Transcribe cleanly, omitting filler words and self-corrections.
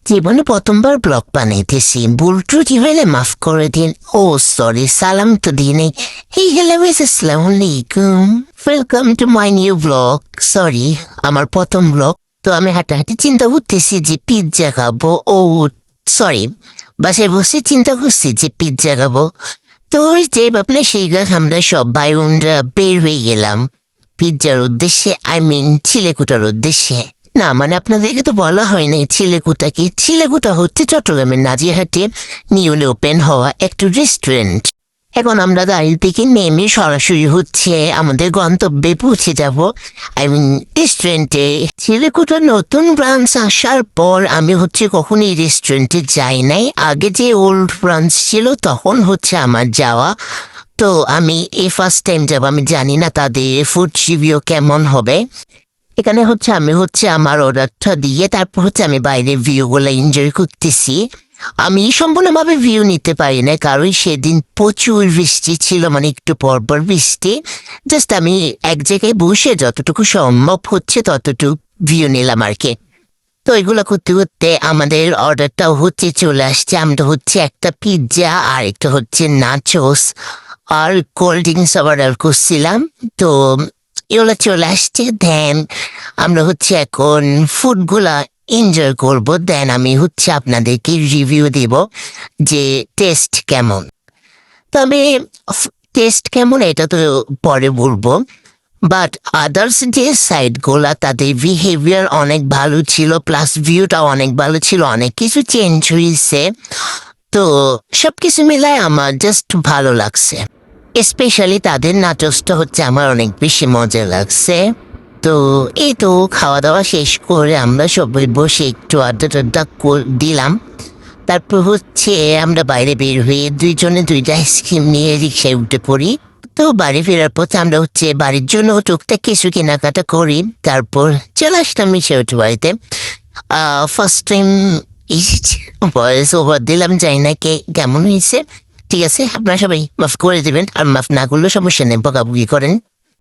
জীবনে প্রথমবার ব্লগ বানাইতেছি, ভুল ত্রুটি হইলে মাফ করে দিন। ও সরি, সালাম তো দিনে। এই হ্যালো, আসসালামু আলাইকুম, welcome to my new blog. Sorry, আমার প্রথম ব্লগ। তো আমি হাঁটাহাঁটি চিন্তা করতেছি যে পিৎজা খাবো। ও সরি, বাসায় বসে চিন্তা করছি যে পিৎজা খাবো। তো ওই যে ভাবলে সেই আমরা সব ভাই বোনরা বের হয়ে গেলাম পিৎজার উদ্দেশ্যে, আই মিন চিলেকুটার উদ্দেশ্যে। না মানে আপনাদেরকে তো বলা হয় নাই চিলেকুটা কি। চিলেকুটা হচ্ছে চট্টগ্রামের নাজিরহাটে নিউলি ওপেন হওয়া একটা রেস্টুরেন্ট। এখন আমরা গাড়ি থেকে নেমে সরাসরি হচ্ছে আমাদের গন্তব্যে পৌঁছে যাব, আই মিন রেস্টুরেন্টে। চিলেকুটার নতুন ব্রাঞ্চ আসার পর আমি হচ্ছে কখনো এই রেস্টুরেন্টে যাই নাই। আগে যে ওল্ড ব্রাঞ্চ ছিল তখন হচ্ছে আমার যাওয়া। তো আমি এই ফার্স্ট টাইম যাব, আমি জানি না তাদের ফুড রিভিউ কেমন হবে। এখানে হচ্ছে আমি আমার অর্ডারটা দিয়ে তারপর হচ্ছে আমি বাইরে ভিউগুলো এনজয় করতেছি। আমি সম্পূর্ণভাবে ভিউ নিতে পারি না, কারণ সেদিন প্রচুর বৃষ্টি ছিল, মানে একটু পরপর বৃষ্টি। জাস্ট আমি এক জায়গায় বসে যতটুকু সম্ভব হচ্ছে ততটুকু ভিউ নিলাম আর কি। তো এগুলো করতে করতে আমাদের অর্ডারটাও হচ্ছে চলে আসছে। আমরা হচ্ছে একটা পিৎজা আর একটা হচ্ছে নাচোস আর কোল্ড ড্রিঙ্কস অর্ডার করছিলাম। তো এগুলো চলে আসছে। দেন আমরা হচ্ছে এখন ফুডগুলা এনজয় করব। দেন আমি হচ্ছে আপনাদেরকে রিভিউ দেব যে টেস্ট কেমন। তবে টেস্ট কেমন এটা তো পরে বলবো, বাট আদার্স যে সাইডগুলা তাদের বিহেভিয়ার অনেক ভালো ছিল, প্লাস ভিউটা অনেক ভালো ছিল, অনেক কিছু চেঞ্জ হয়েছে। তো সব কিছু মিলায় আমার জাস্ট ভালো লাগছে। স্পেশালি তাদের নাচসটা হচ্ছে আমার অনেক বেশি মজা লাগছে। তো এই তো খাওয়া দাওয়া শেষ করে আমরা সবাই বসে একটু আড্ডা টাড্ডা দিলাম। তারপর হচ্ছে আমরা বাইরে বের হয়ে দুইজনে দুইটা আইসক্রিম নিয়ে রিক্সায় উঠে পড়ি। তো বাড়ি ফেরার পথে আমরা হচ্ছে বাড়ির জন্য টুকটাক কিছু কেনাকাটা করি। তারপর চলে আসলাম মিশে উঠে বাড়িতে। ফার্স্ট টাইম ভয়েস ওভার দিলাম, যাই না কে কেমন হয়েছে। ঠিক আছে, আপনারা সবাই মাফ করে দেবেন, আর মাফ না করলেও সমস্যা নেই, বকাবকি করেন।